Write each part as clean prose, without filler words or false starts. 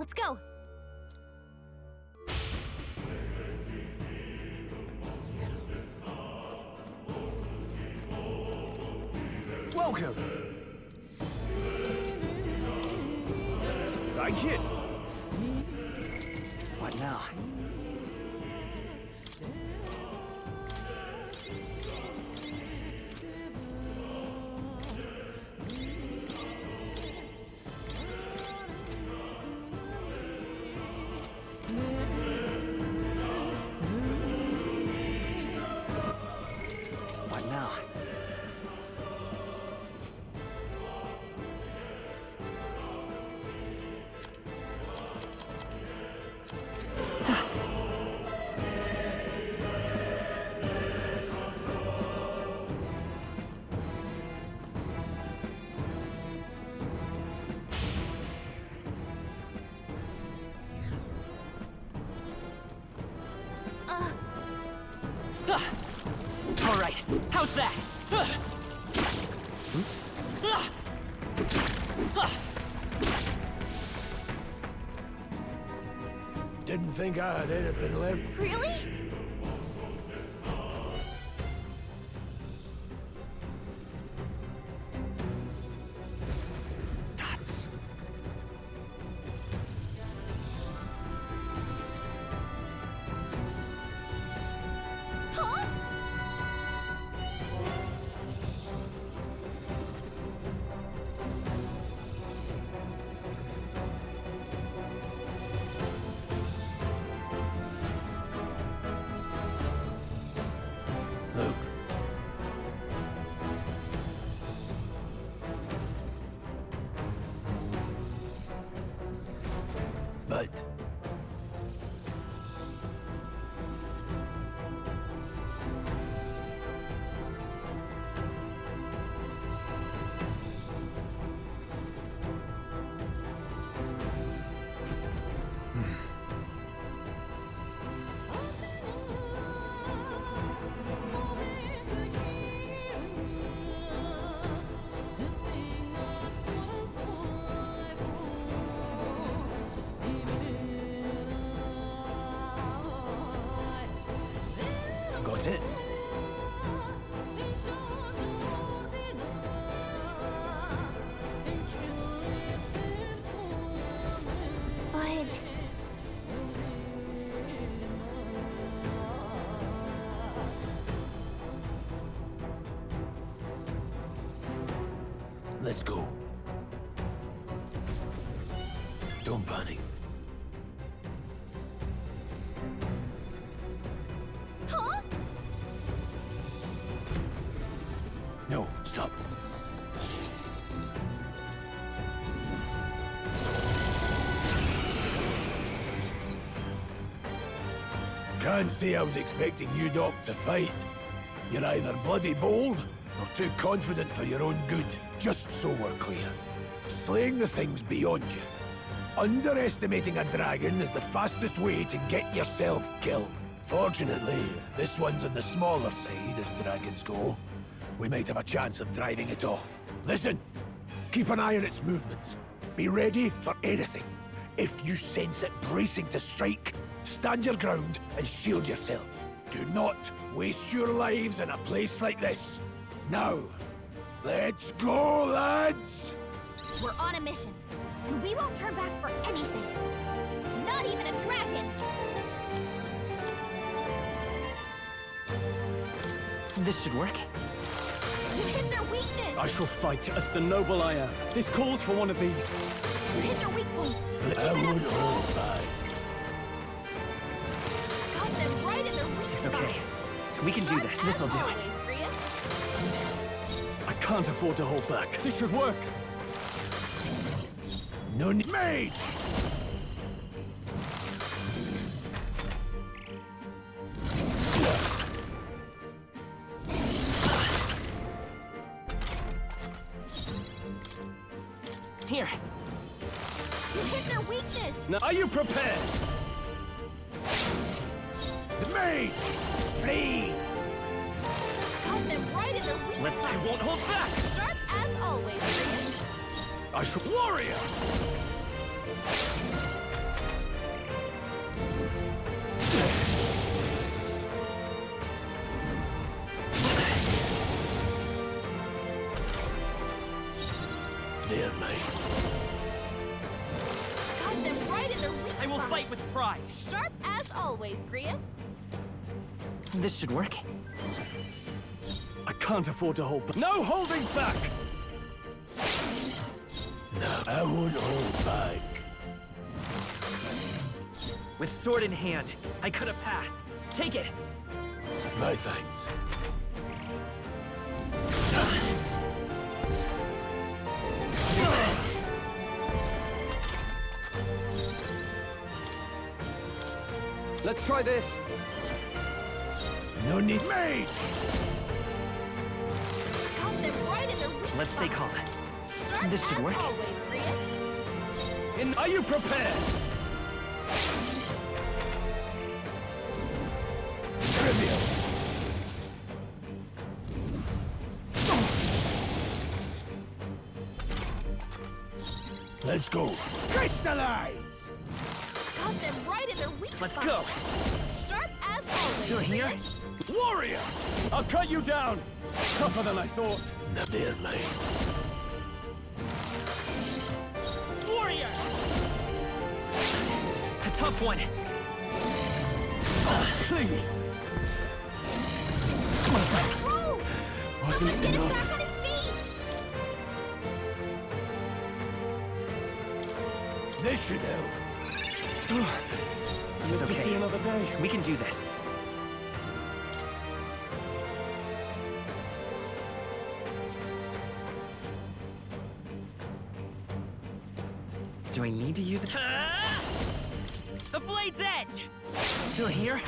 Let's go. Welcome. Thank you. What now? What now? All right, how's that? Didn't think I had anything left. Really? That's... Huh? Look. But got it. But... Let's go. Don't panic. Huh? No, stop. Can't say I was expecting you, Doc, to fight. You're either bloody bold or too confident for your own good. Just so we're clear. Slaying the thing's beyond you. Underestimating a dragon is the fastest way to get yourself killed. Fortunately, this one's on the smaller side as dragons go. We might have a chance of driving it off. Listen, keep an eye on its movements. Be ready for anything. If you sense it bracing to strike, stand your ground and shield yourself. Do not waste your lives in a place like this. Now, let's go, lads! We're on a mission, and we won't turn back for anything. Not even a dragon! This should work. You hit their weakness! I shall fight as the noble I am. This calls for one of these. You hit their weak point! I would hold back. Got them right in their weak It's spot. okay. We can do this. This'll do it. Always, Grius. I can't afford to hold back. This should work. No need. Mage! Here. You hit their weakness! Now, are you prepared? The mage! Freeze! Got them right in their weak Let's spot. I won't hold back. Sharp as always, Grius. I shall... Warrior! They're mine. Got them right in their weak I will spot. fight with pride. Sharp as always, Grius. This should work. I can't afford to hold back. No holding back! No, I won't hold back. With sword in hand, I cut a path. Take it! My thanks. Let's try this. No need. Mage! Got them right in their weak Let's stay spot. calm. Sharp This should as work. always, Grius. Are you prepared? Trivial. Let's go. Crystallize! Got them right in their weak Let's spot. go! Sharp as always, Still here? Grius. Warrior! I'll cut you down! Tougher than I thought. Now they're mine. Warrior! A tough one. Please! Oh! Wasn't Get him enough. back on his feet! This should help. Live to okay. see another day. We can do this. Do I need to use it? The blade's edge! Still here?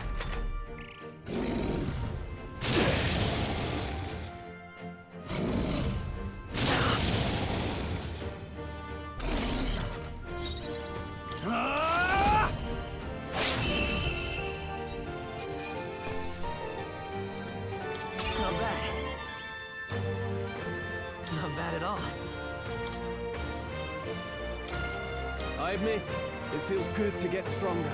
Ah! Not bad. Not bad at all. I admit, it feels good to get stronger.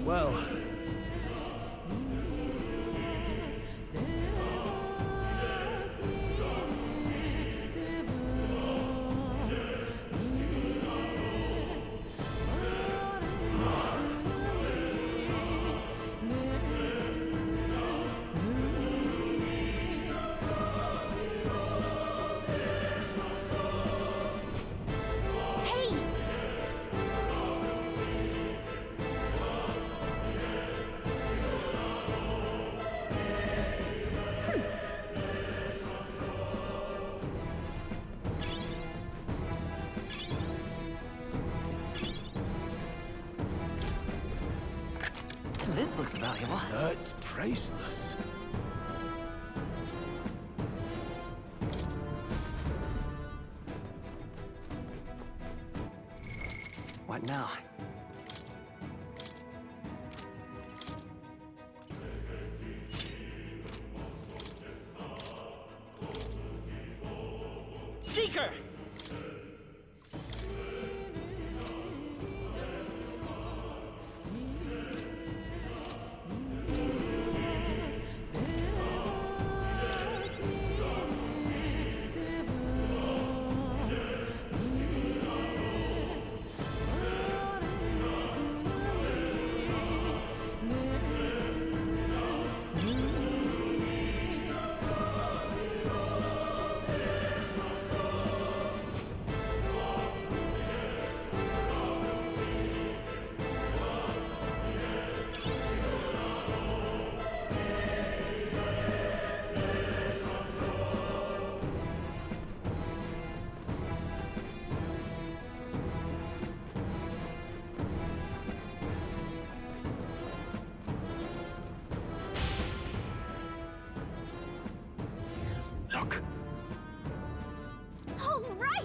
Well, Hey! This looks valuable. That's priceless. What now? Seeker! Look. All right!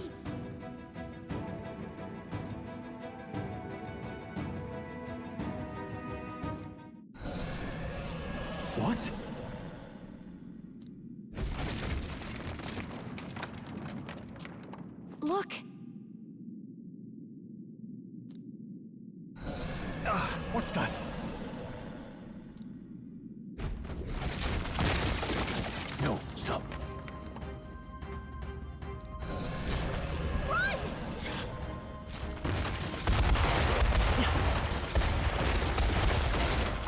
what? Look! What the? No, stop. Run!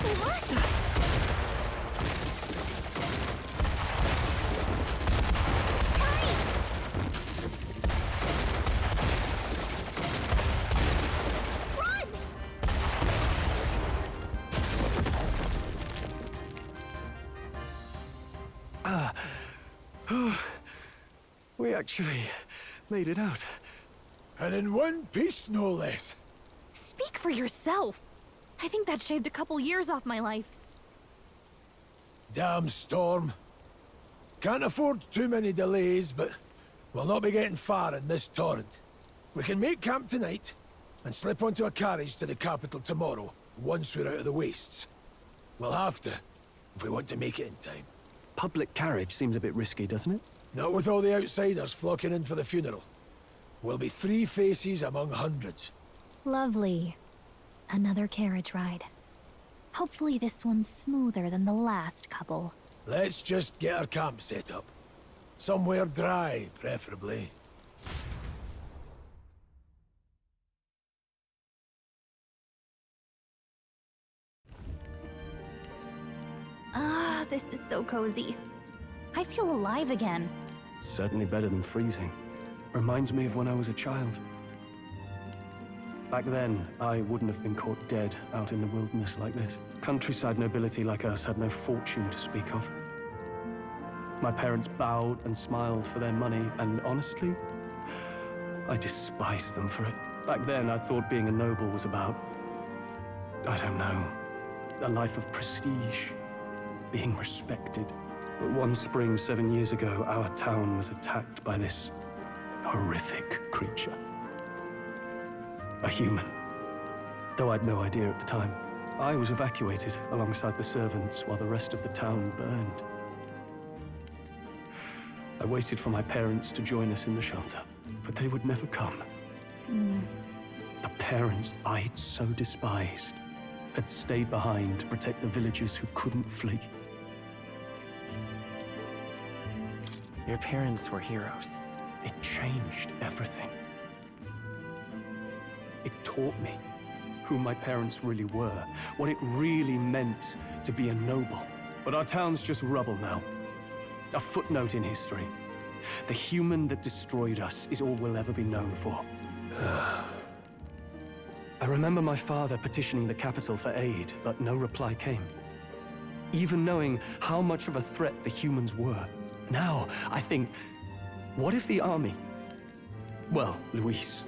What? Hurry! Run! We actually made it out. And in one piece, no less. Speak for yourself. I think that shaved a couple years off my life. Damn storm. Can't afford too many delays, but we'll not be getting far in this torrent. We can make camp tonight, and slip onto a carriage to the capital tomorrow, once we're out of the wastes. We'll have to, if we want to make it in time. Public carriage seems a bit risky, doesn't it? Not with all the outsiders flocking in for the funeral. We'll be 3 faces among hundreds. Lovely. Another carriage ride. Hopefully this one's smoother than the last couple. Let's just get our camp set up. Somewhere dry, preferably. Ah, this is so cozy. I feel alive again. It's certainly better than freezing. Reminds me of when I was a child. Back then, I wouldn't have been caught dead out in the wilderness like this. Countryside nobility like us had no fortune to speak of. My parents bowed and smiled for their money, and honestly, I despised them for it. Back then, I thought being a noble was about, I don't know, a life of prestige, being respected. But one spring 7 years ago, our town was attacked by this horrific creature. A human. Though I'd no idea at the time. I was evacuated alongside the servants while the rest of the town burned. I waited for my parents to join us in the shelter, but they would never come. The parents I'd so despised had stayed behind to protect the villagers who couldn't flee. Your parents were heroes. It changed everything. It taught me who my parents really were, what it really meant to be a noble. But our town's just rubble now. A footnote in history. The human that destroyed us is all we'll ever be known for. I remember my father petitioning the capital for aid, but no reply came. Even knowing how much of a threat the humans were. Now, I think, what if the army? Well, Luis.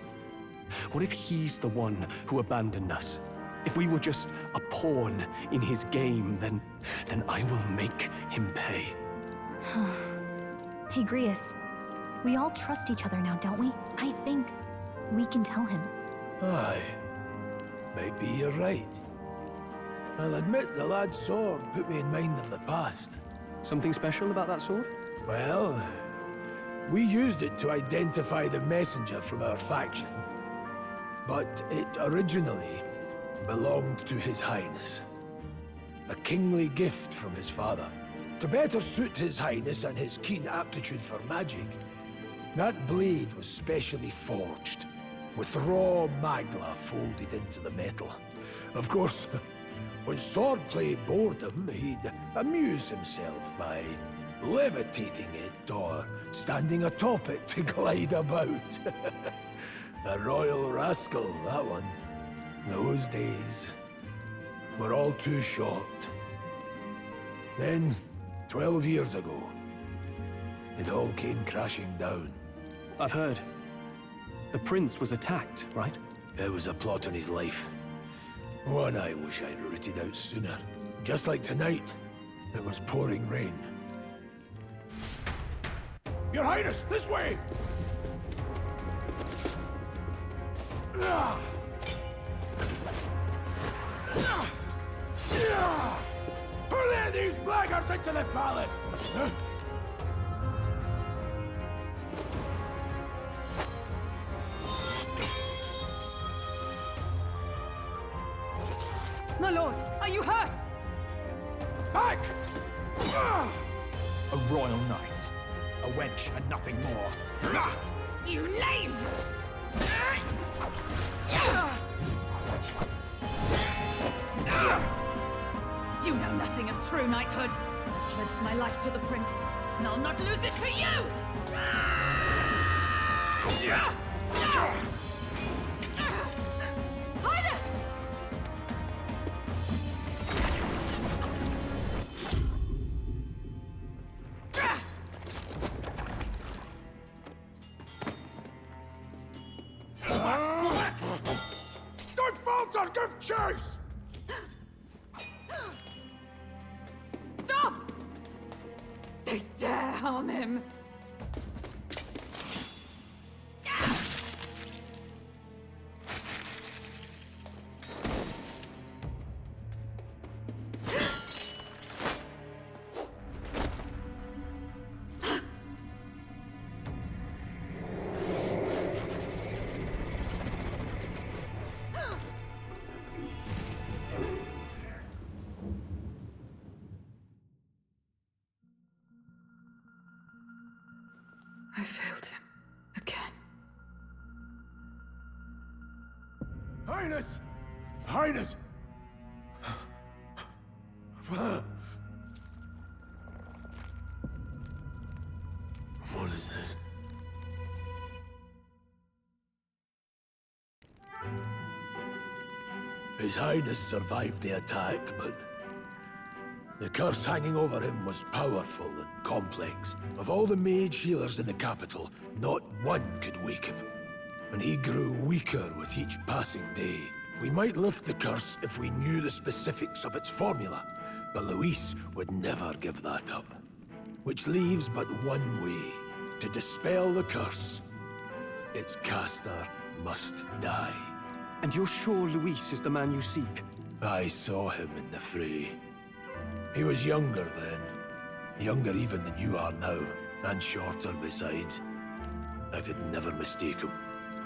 What if he's the one who abandoned us? If we were just a pawn in his game, then I will make him pay. Hey, Grius. We all trust each other now, don't we? I think we can tell him. Aye. Maybe you're right. I'll admit the lad's sword put me in mind of the past. Something special about that sword? Well, we used it to identify the messenger from our faction. But it originally belonged to His Highness. A kingly gift from his father. To better suit His Highness and his keen aptitude for magic, that blade was specially forged, with raw magla folded into the metal. Of course, when swordplay bored him, he'd amuse himself by levitating it or standing atop it to glide about. A royal rascal, that one. Those days were all too short. Then, 12 years ago, it all came crashing down. I've heard. The prince was attacked, right? It was a plot on his life. One I wish I'd rooted out sooner. Just like tonight, it was pouring rain. Your Highness, this way! Who let these blackguards into the palace? My lord, are you hurt? Back! A royal knight. A wench and nothing more. You knave! You know nothing of true knighthood. I pledged my life to the prince, and I'll not lose it to you! Highness! Don't falter! Give chase! Stop! They dare harm him! I failed him. Again. Highness! Highness! What is this? His Highness survived the attack, but the curse hanging over him was powerful and complex. Of all the mage healers in the capital, not one could wake him. And he grew weaker with each passing day. We might lift the curse if we knew the specifics of its formula, but Luis would never give that up. Which leaves but one way. To dispel the curse, its caster must die. And you're sure Luis is the man you seek? I saw him in the fray. He was younger then. Younger even than you are now, and shorter besides. I could never mistake him.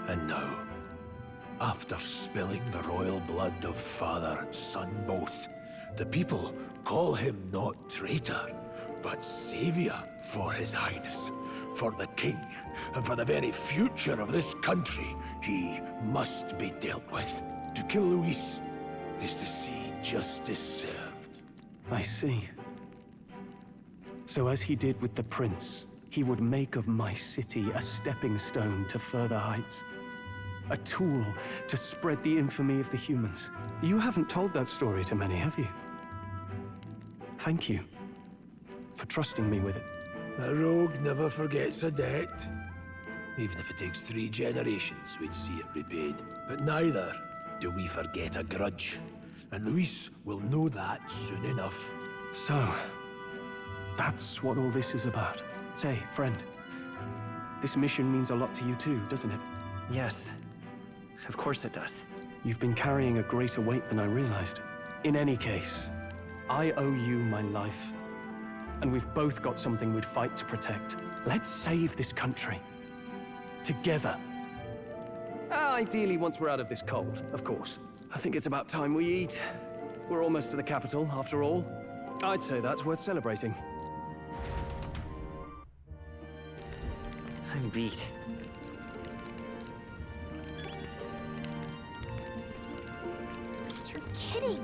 And now, after spilling the royal blood of father and son both, the people call him not traitor, but savior for his highness. For the king, and for the very future of this country, he must be dealt with. To kill Luis is to see justice served. I see. So as he did with the prince, he would make of my city a stepping stone to further heights. A tool to spread the infamy of the humans. You haven't told that story to many, have you? Thank you for trusting me with it. A rogue never forgets a debt. Even if it takes 3 generations, we'd see it repaid. But neither do we forget a grudge. And Luis will know that soon enough. So, that's what all this is about. Say, friend, this mission means a lot to you too, doesn't it? Yes. Of course it does. You've been carrying a greater weight than I realized. In any case, I owe you my life. And we've both got something we'd fight to protect. Let's save this country. Together. Ideally, once we're out of this cold, of course. I think it's about time we eat. We're almost to the capital, after all. I'd say that's worth celebrating. I'm beat. You're kidding.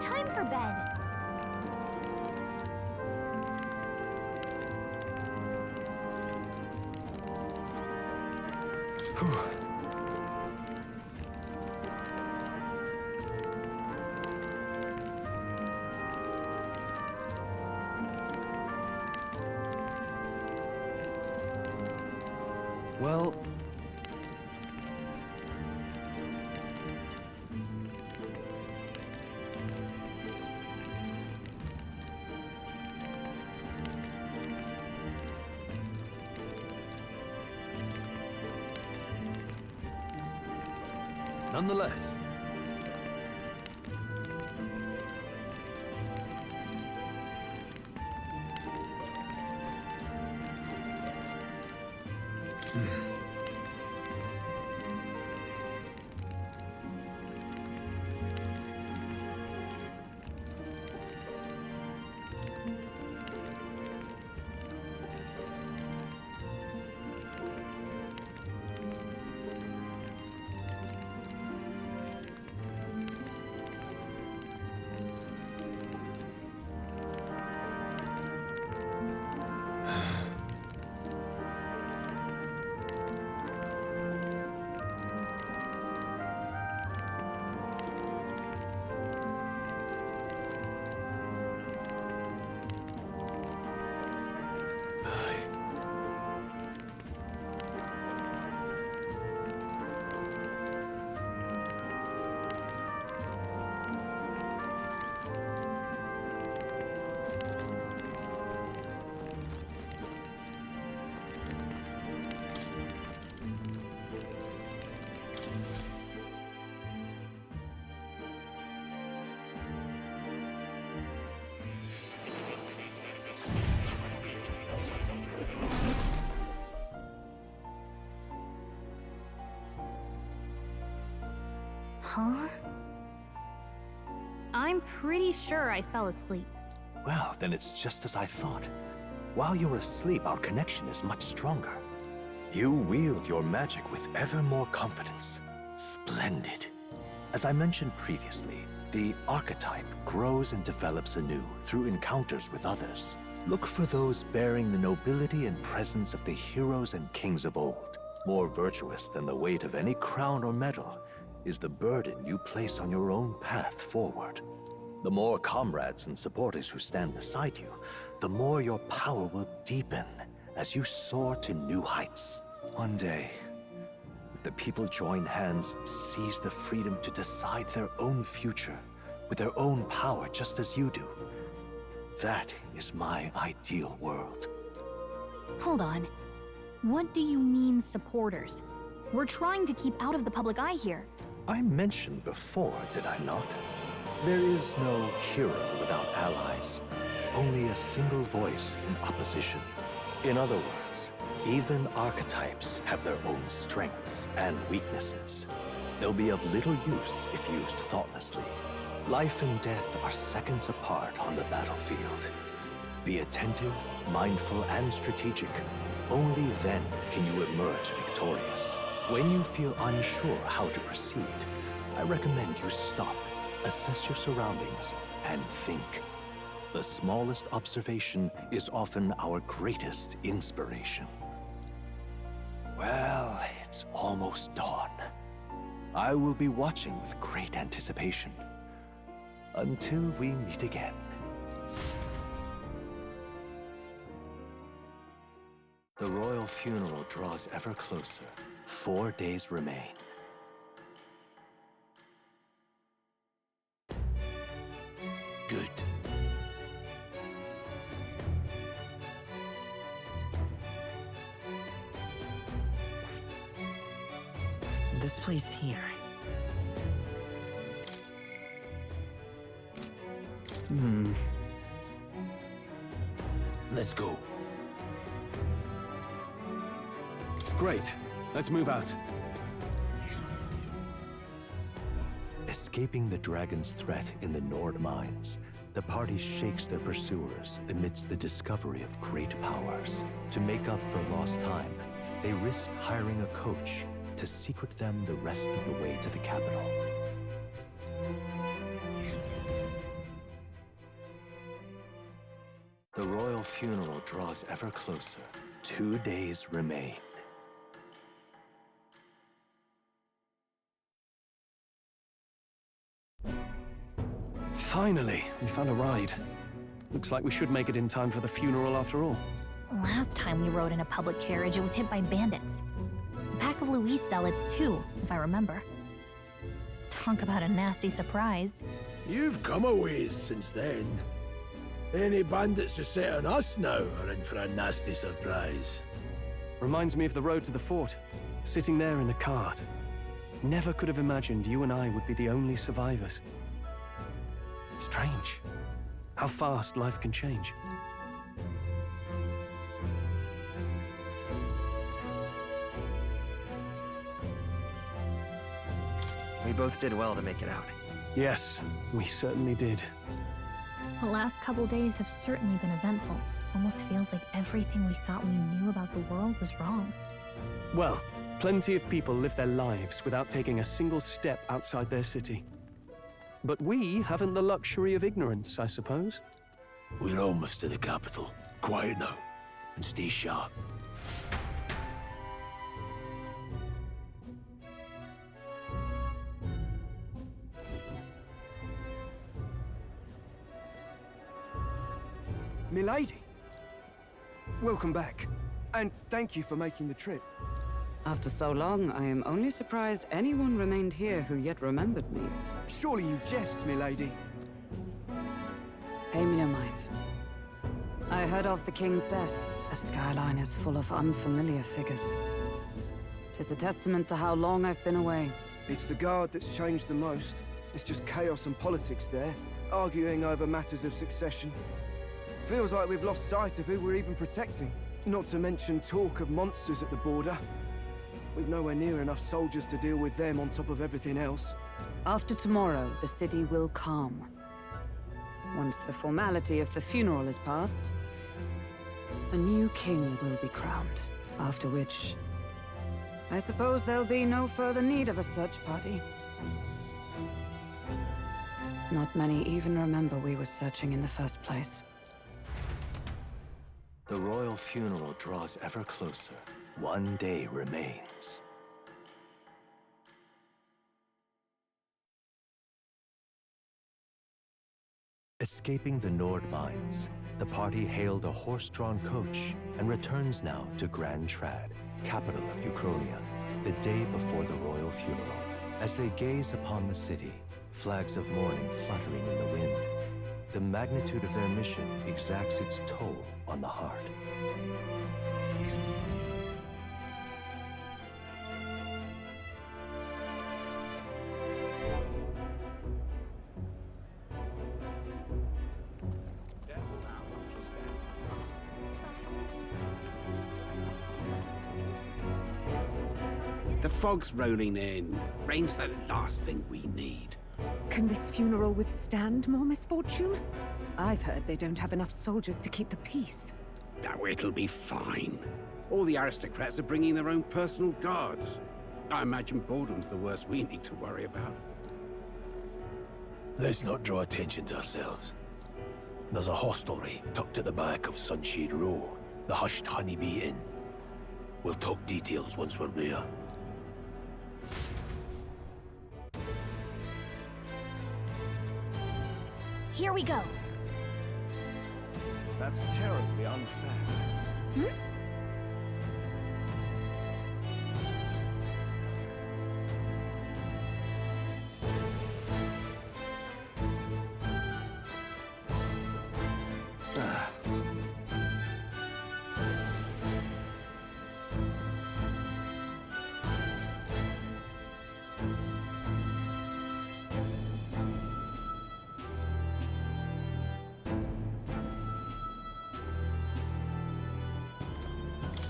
Time for bed. Well... Nonetheless, Huh? I'm pretty sure I fell asleep. Well, then it's just as I thought. While you're asleep, our connection is much stronger. You wield your magic with ever more confidence. Splendid. As I mentioned previously, the archetype grows and develops anew through encounters with others. Look for those bearing the nobility and presence of the heroes and kings of old. More virtuous than the weight of any crown or medal is the burden you place on your own path forward. The more comrades and supporters who stand beside you, the more your power will deepen as you soar to new heights. One day, if the people join hands and seize the freedom to decide their own future with their own power just as you do, that is my ideal world. Hold on. What do you mean, supporters? We're trying to keep out of the public eye here. I mentioned before, did I not? There is no hero without allies, only a single voice in opposition. In other words, even archetypes have their own strengths and weaknesses. They'll be of little use if used thoughtlessly. Life and death are seconds apart on the battlefield. Be attentive, mindful, and strategic. Only then can you emerge victorious. When you feel unsure how to proceed, I recommend you stop, assess your surroundings, and think. The smallest observation is often our greatest inspiration. Well, it's almost dawn. I will be watching with great anticipation. Until we meet again. The royal funeral draws ever closer. 4 days remain. Good. This place here. Let's go. Great. Let's move out. Escaping the dragon's threat in the Nord mines, the party shakes their pursuers amidst the discovery of great powers. To make up for lost time, they risk hiring a coach to secret them the rest of the way to the capital. The royal funeral draws ever closer. 2 days remain. Finally, we found a ride. Looks like we should make it in time for the funeral after all. Last time we rode in a public carriage, it was hit by bandits. A pack of Louise zealots too, if I remember. Talk about a nasty surprise. You've come a ways since then. Any bandits who set on us now are in for a nasty surprise. Reminds me of the road to the fort, sitting there in the cart. Never could have imagined you and I would be the only survivors. Strange. How fast life can change. We both did well to make it out. Yes, we certainly did. The last couple days have certainly been eventful. Almost feels like everything we thought we knew about the world was wrong. Well, plenty of people live their lives without taking a single step outside their city. But we haven't the luxury of ignorance, I suppose. We're almost to the capital. Quiet now, and stay sharp. Milady! Welcome back, and thank you for making the trip. After so long, I am only surprised anyone remained here who yet remembered me. Surely you jest, milady. Pay me no mind. I heard of the king's death. The skyline is full of unfamiliar figures. 'Tis a testament to how long I've been away. It's the guard that's changed the most. It's just chaos and politics there, arguing over matters of succession. Feels like we've lost sight of who we're even protecting. Not to mention talk of monsters at the border. We've nowhere near enough soldiers to deal with them on top of everything else. After tomorrow, the city will calm. Once the formality of the funeral is past, a new king will be crowned. After which, I suppose there'll be no further need of a search party. Not many even remember we were searching in the first place. The royal funeral draws ever closer. One day remains. Escaping the Nord mines, the party hailed a horse-drawn coach and returns now to Grand Trad, capital of Uchronia, the day before the royal funeral. As they gaze upon the city, flags of mourning fluttering in the wind, the magnitude of their mission exacts its toll on the heart. The fog's rolling in. Rain's the last thing we need. Can this funeral withstand more misfortune? I've heard they don't have enough soldiers to keep the peace. Oh, it'll be fine. All the aristocrats are bringing their own personal guards. I imagine boredom's the worst we need to worry about. Let's not draw attention to ourselves. There's a hostelry tucked at the back of Sunshade Row, the hushed Honeybee Inn. We'll talk details once we're there. Here we go. That's terribly unfair.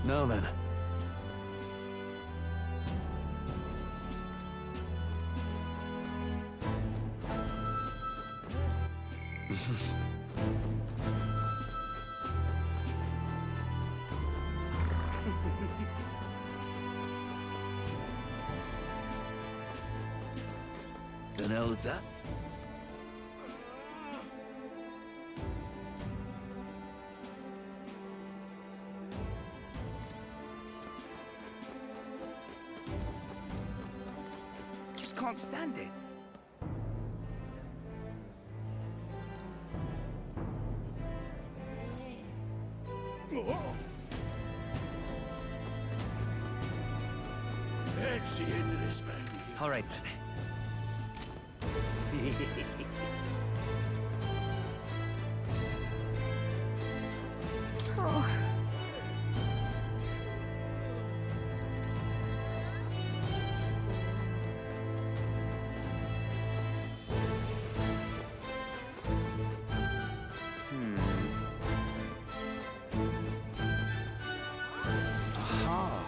Now then. An elder? Just can't stand it. That's the end of this, man. All right, then. Oh. Aha.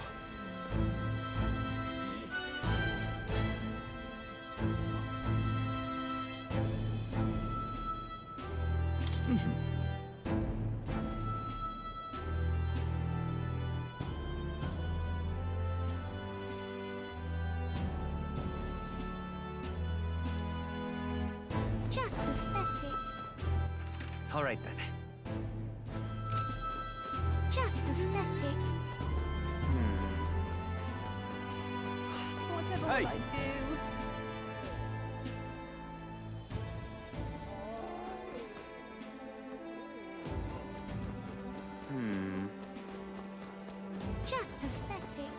Just pathetic. All right then. Just pathetic. Whatever Hey. will I do? Just pathetic.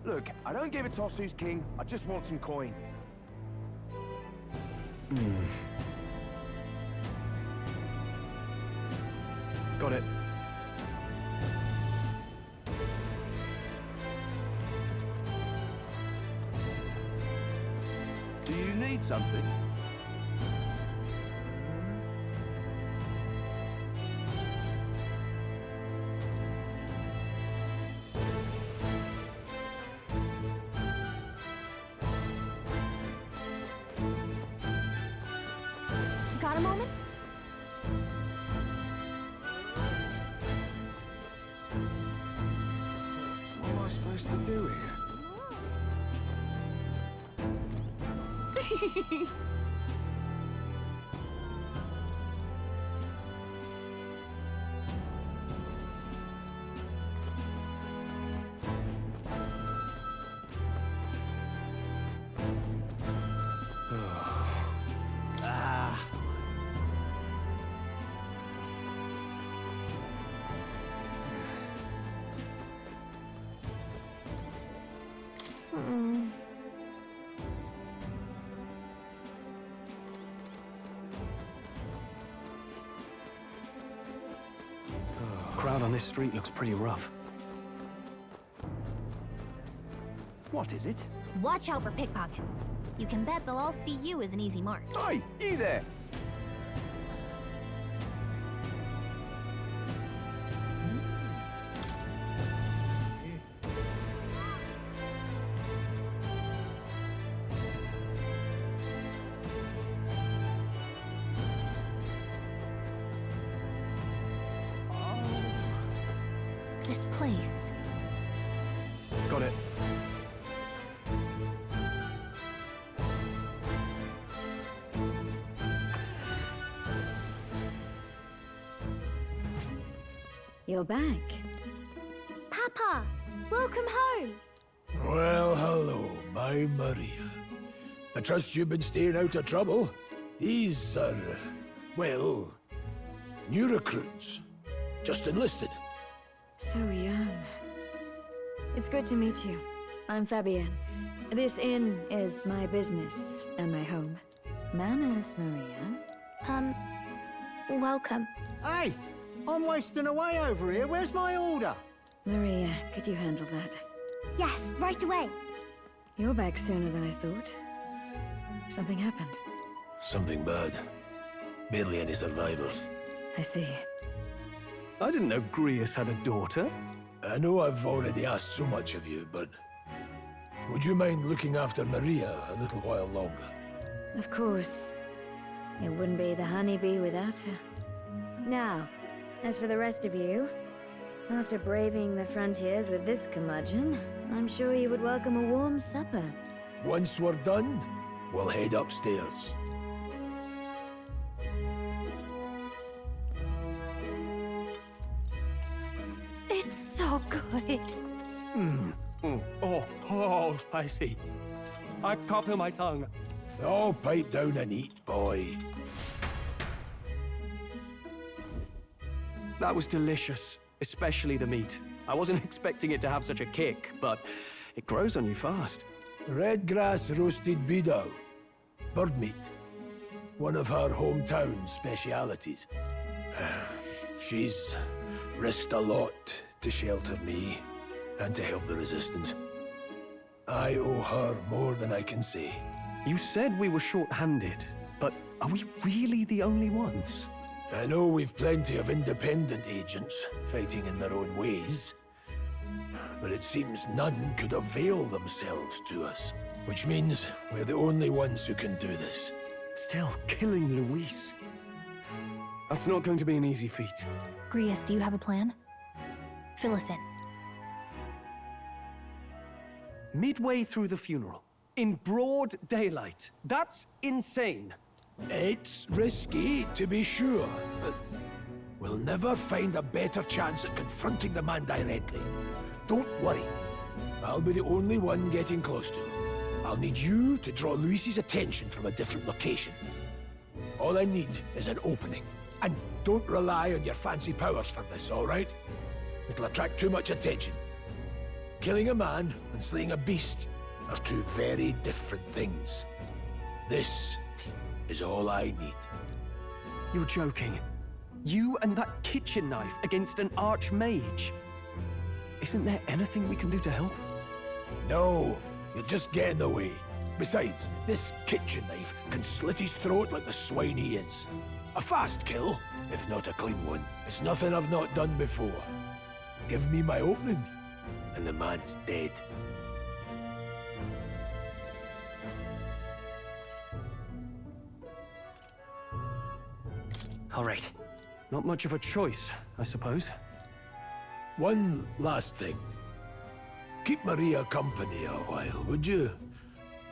Look, I don't give a toss who's king. I just want some coin. Got it. Do you need something? Got a moment? What am I supposed to do here? Crowd on this street looks pretty rough. What is it? Watch out for pickpockets. You can bet they'll all see you as an easy mark. Hey, you there! This place. Got it. You're back. Papa, welcome home. Well, hello, my Maria. I trust you've been staying out of trouble. These are, well, new recruits. Just enlisted. So young. It's good to meet you. I'm Fabienne. This inn is my business and my home. Manners, Maria. Welcome. Hey! I'm wasting away over here. Where's my order? Maria, could you handle that? Yes, right away. You're back sooner than I thought. Something happened. Something bad. Barely any survivors. I see. I didn't know Grius had a daughter. I know I've already asked so much of you, but would you mind looking after Maria a little while longer? Of course. It wouldn't be the honeybee without her. Now, as for the rest of you, after braving the frontiers with this curmudgeon, I'm sure you would welcome a warm supper. Once we're done, we'll head upstairs. It's so good. Oh, spicy. I can't feel my tongue. Oh, pipe down and eat, boy. That was delicious, especially the meat. I wasn't expecting it to have such a kick, but it grows on you fast. Red grass roasted bidao. Bird meat. One of her hometown specialities. She's risked a lot to shelter me and to help the resistance. I owe her more than I can say. You said we were short-handed, but are we really the only ones? I know we've plenty of independent agents fighting in their own ways, but it seems none could avail themselves to us, which means we're the only ones who can do this. Still, killing Luis. That's not going to be an easy feat. Grius, do you have a plan? Fill us in. Midway through the funeral. In broad daylight. That's insane. It's risky, to be sure, but we'll never find a better chance at confronting the man directly. Don't worry. I'll be the only one getting close to him. I'll need you to draw Luis's attention from a different location. All I need is an opening. And don't rely on your fancy powers for this, all right? It'll attract too much attention. Killing a man and slaying a beast are two very different things. This is all I need. You're joking. You and that kitchen knife against an archmage. Isn't there anything we can do to help? No, you'll just get in the way. Besides, this kitchen knife can slit his throat like the swine he is. A fast kill, if not a clean one. It's nothing I've not done before. Give me my opening, and the man's dead. All right. Not much of a choice, I suppose. One last thing. Keep Maria company a while, would you?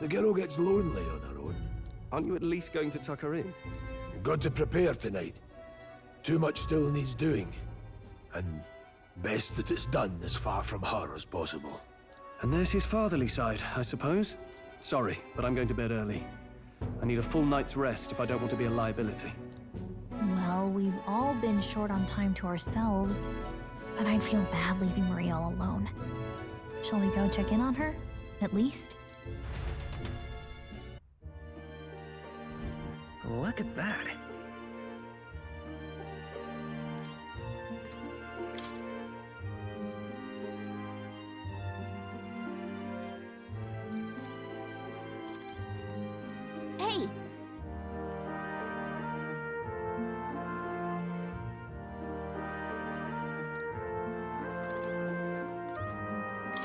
The girl gets lonely on her own. Aren't you at least going to tuck her in? Got to prepare tonight. Too much still needs doing. And best that it's done as far from her as possible. And there's his fatherly side, I suppose. Sorry, but I'm going to bed early. I need a full night's rest if I don't want to be a liability. Well, we've all been short on time to ourselves, but I'd feel bad leaving Maria all alone. Shall we go check in on her, at least? Look at that. Hey!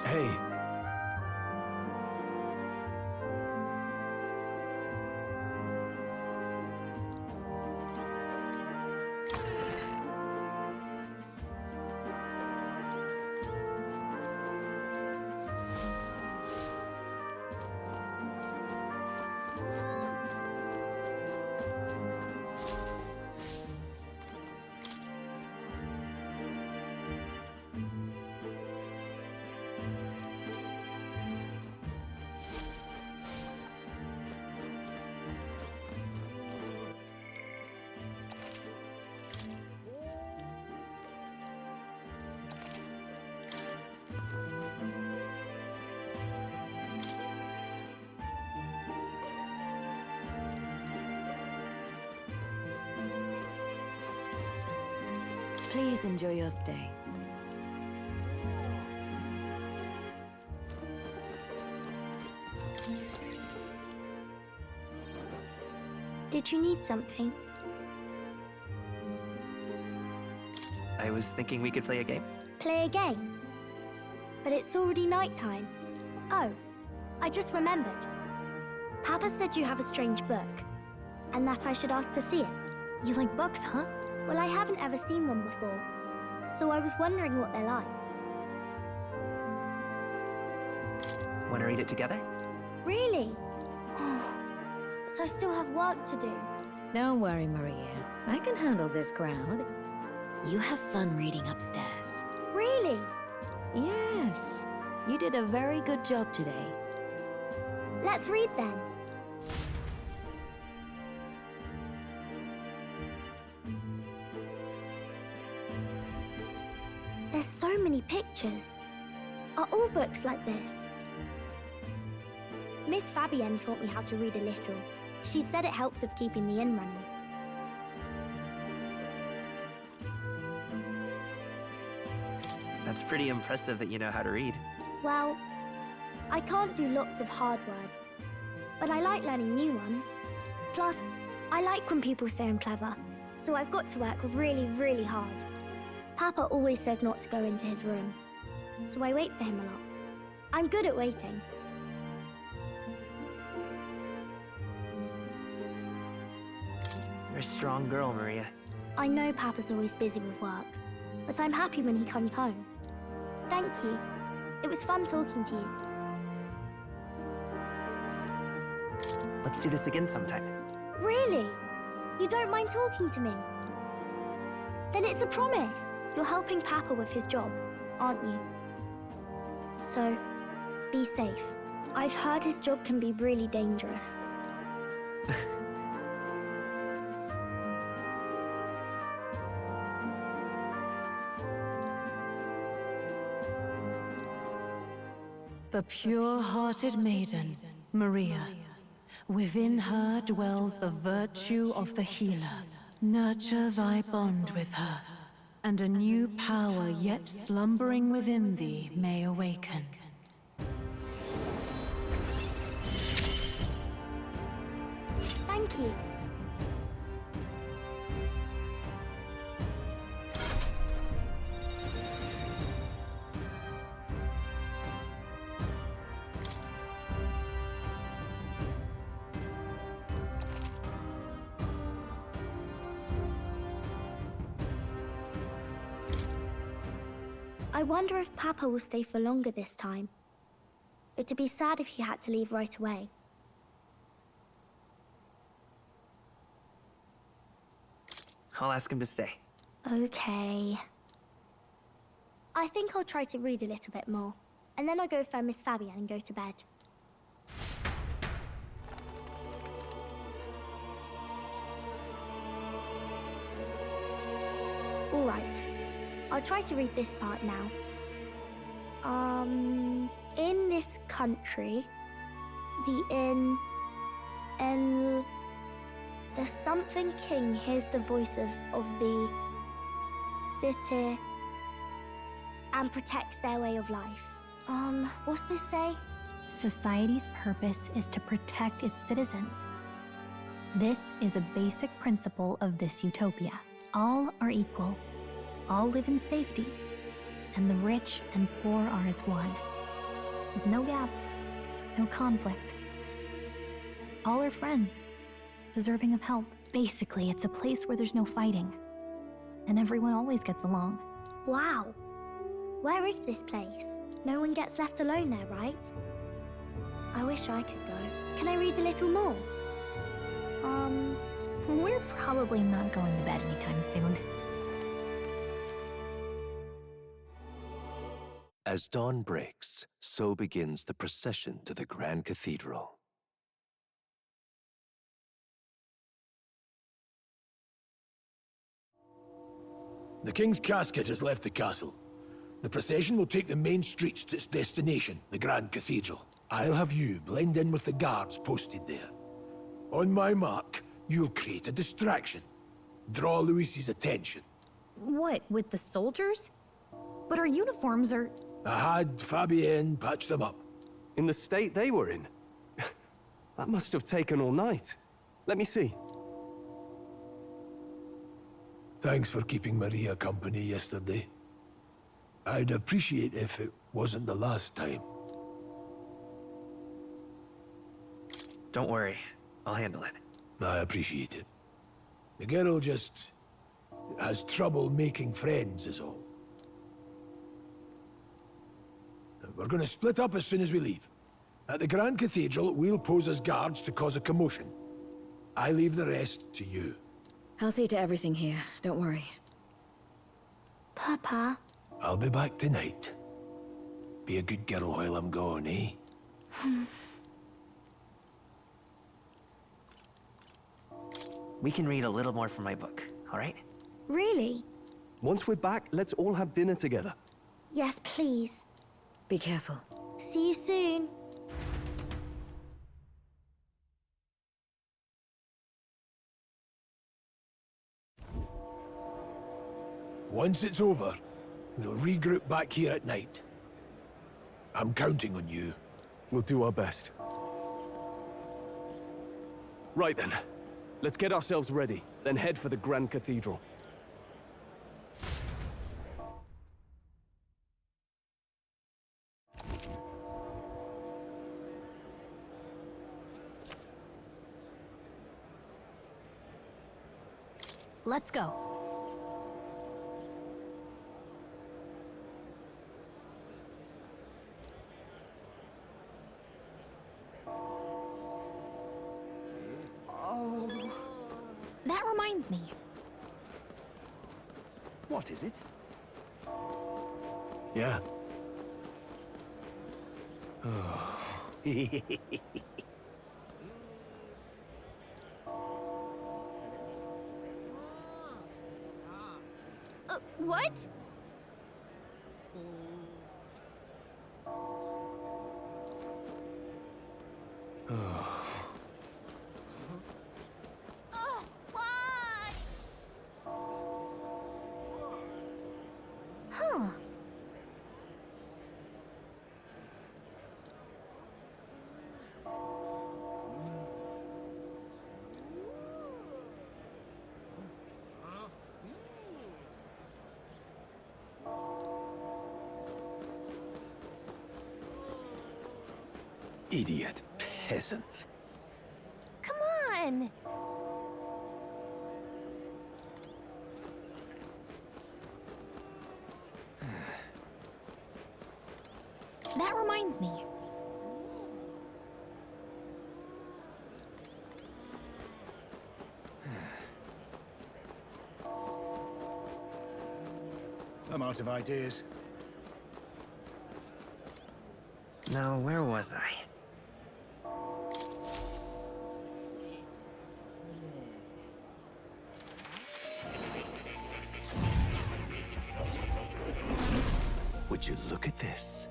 Hey. Please enjoy your stay. Did you need something? I was thinking we could play a game. Play a game? But it's already nighttime. Oh, I just remembered. Papa said you have a strange book, and that I should ask to see it. You like books, huh? Well, I haven't ever seen one before, so I was wondering what they're like. Want to read it together? Really? Oh, but I still have work to do. Don't worry, Maria. I can handle this crowd. You have fun reading upstairs. Really? Yes. You did a very good job today. Let's read then. There's so many pictures. Are all books like this? Miss Fabienne taught me how to read a little. She said it helps with keeping the inn running. That's pretty impressive that you know how to read. Well, I can't do lots of hard words, but I like learning new ones. Plus, I like when people say I'm clever, so I've got to work really, really hard. Papa always says not to go into his room, so I wait for him a lot. I'm good at waiting. You're a strong girl, Maria. I know Papa's always busy with work, but I'm happy when he comes home. Thank you. It was fun talking to you. Let's do this again sometime. Really? You don't mind talking to me? Then it's a promise. You're helping Papa with his job, aren't you? So, be safe. I've heard his job can be really dangerous. The pure-hearted maiden, Maria. Within her dwells the virtue of the healer. Nurture thy bond with her, and a new power yet slumbering within thee may awaken. Thank you. I wonder if Papa will stay for longer this time. It'd be sad if he had to leave right away. I'll ask him to stay. Okay. I think I'll try to read a little bit more, and then I'll go find Miss Fabian and go to bed. All right. I'll try to read this part now. In this country, the something king hears the voices of the city and protects their way of life. What's this say? Society's purpose is to protect its citizens. This is a basic principle of this utopia. All are equal. All live in safety, and the rich and poor are as one, with no gaps, no conflict. All are friends, deserving of help. Basically, it's a place where there's no fighting, and everyone always gets along. Wow. Where is this place? No one gets left alone there, right? I wish I could go. Can I read a little more? We're probably not going to bed anytime soon. As dawn breaks, so begins the procession to the Grand Cathedral. The King's casket has left the castle. The procession will take the main streets to its destination, the Grand Cathedral. I'll have you blend in with the guards posted there. On my mark, you'll create a distraction. Draw Luis's attention. What, with the soldiers? But our uniforms are... I had Fabienne patch them up. In the state they were in? That must have taken all night. Let me see. Thanks for keeping Maria company yesterday. I'd appreciate if it wasn't the last time. Don't worry, I'll handle it. I appreciate it. The girl just has trouble making friends is all. We're gonna split up as soon as we leave. At the Grand Cathedral, we'll pose as guards to cause a commotion. I leave the rest to you. I'll see to everything here, don't worry. Papa? I'll be back tonight. Be a good girl while I'm gone, eh? We can read a little more from my book, all right? Really? Once we're back, let's all have dinner together. Yes, please. Be careful. See you soon. Once it's over, we'll regroup back here at night. I'm counting on you. We'll do our best. Right then. Let's get ourselves ready, then head for the Grand Cathedral. Let's go. reminds me. What is it? Yeah. What? Huh. Idiot peasants. Come on! That reminds me. I'm out of ideas. Now, where was I? Would you look at this?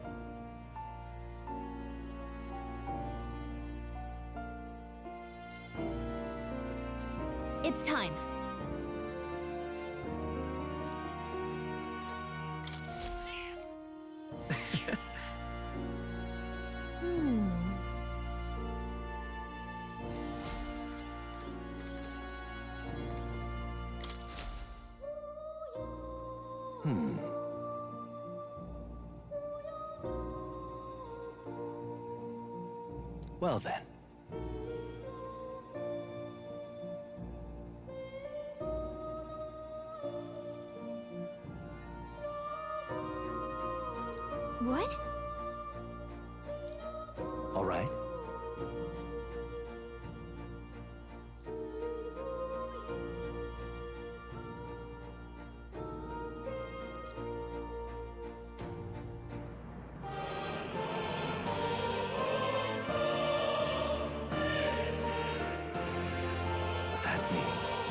It's time. Well then. What? All right. That means...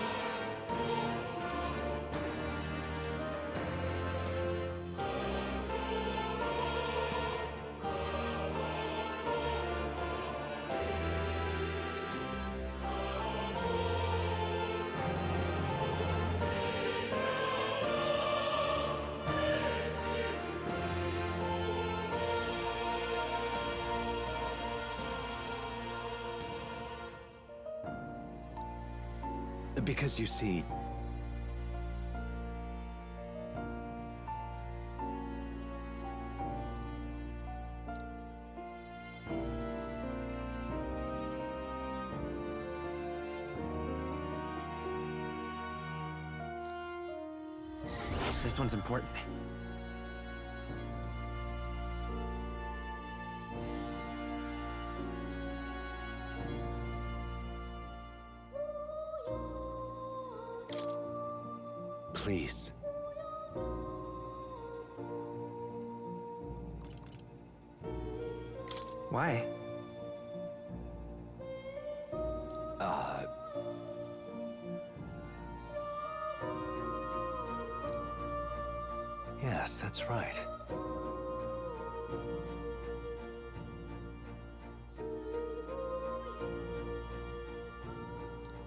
Because you see... This one's important. Please. Why? Yes, that's right.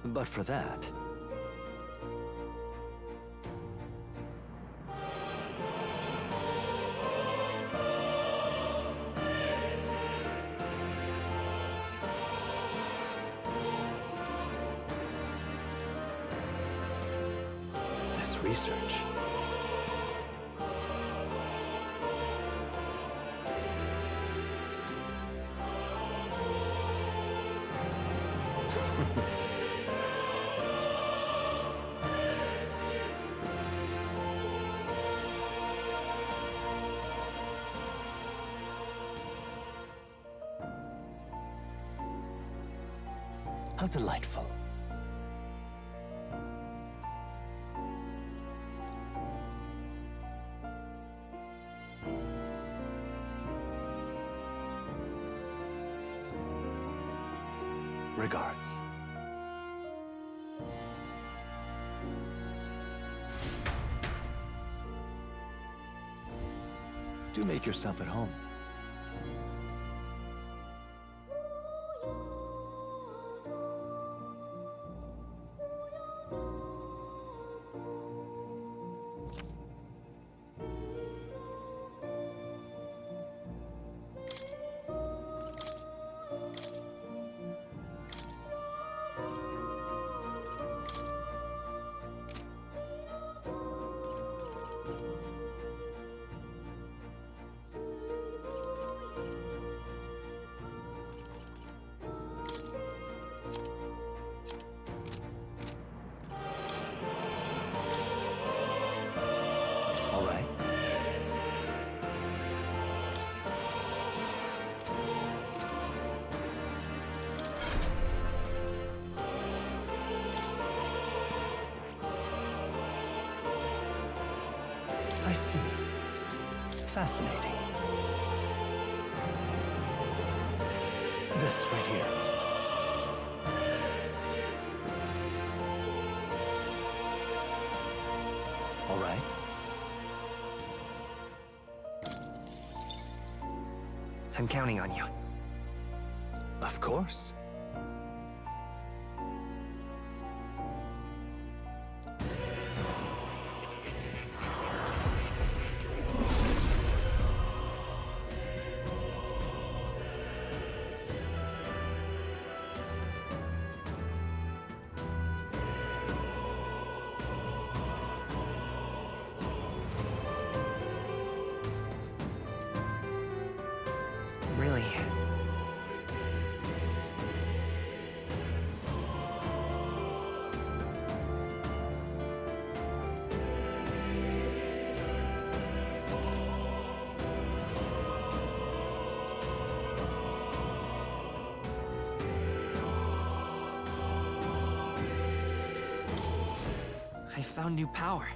But for that... this research... How delightful. Regards. Do make yourself at home. All right. I see. Fascinating. This right here. All right. I'm counting on you. Of course. Really? I found new power.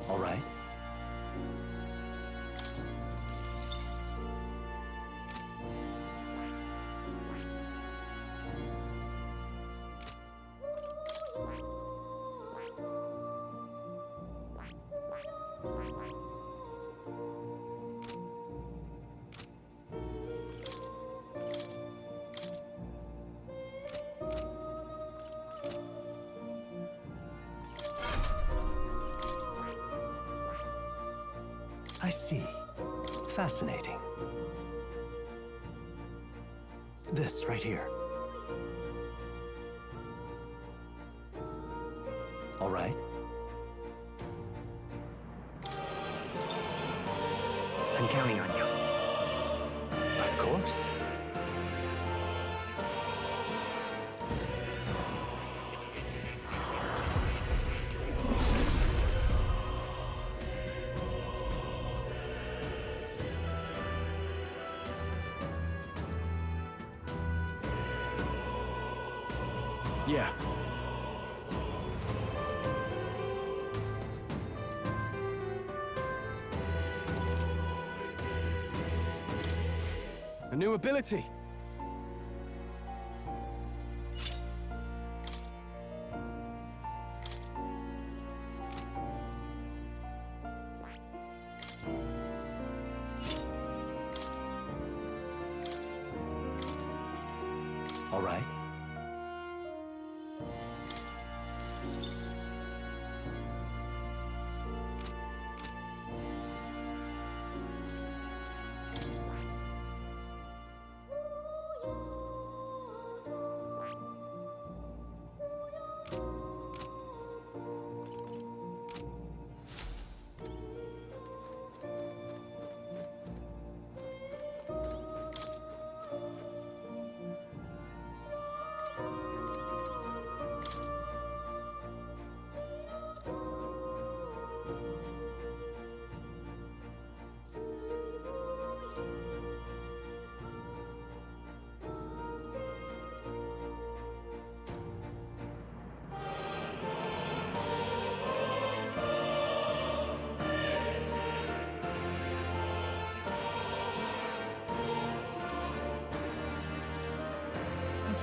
All right. I see. Fascinating. This right here. All right. I'm counting on you. Of course. Yeah. A new ability. All right.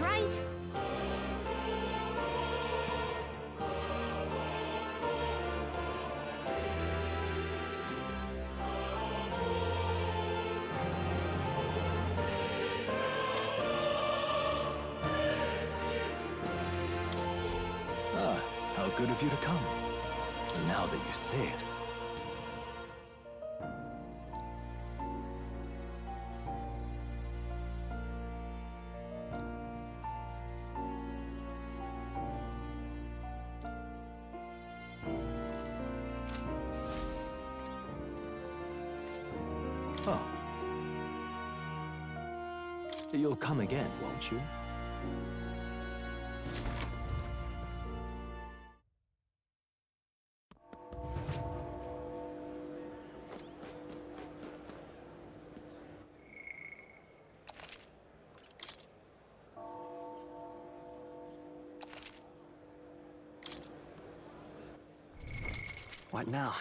right. Ah, how good of you to come. Now that you say it. Oh. You'll come again, won't you? What now?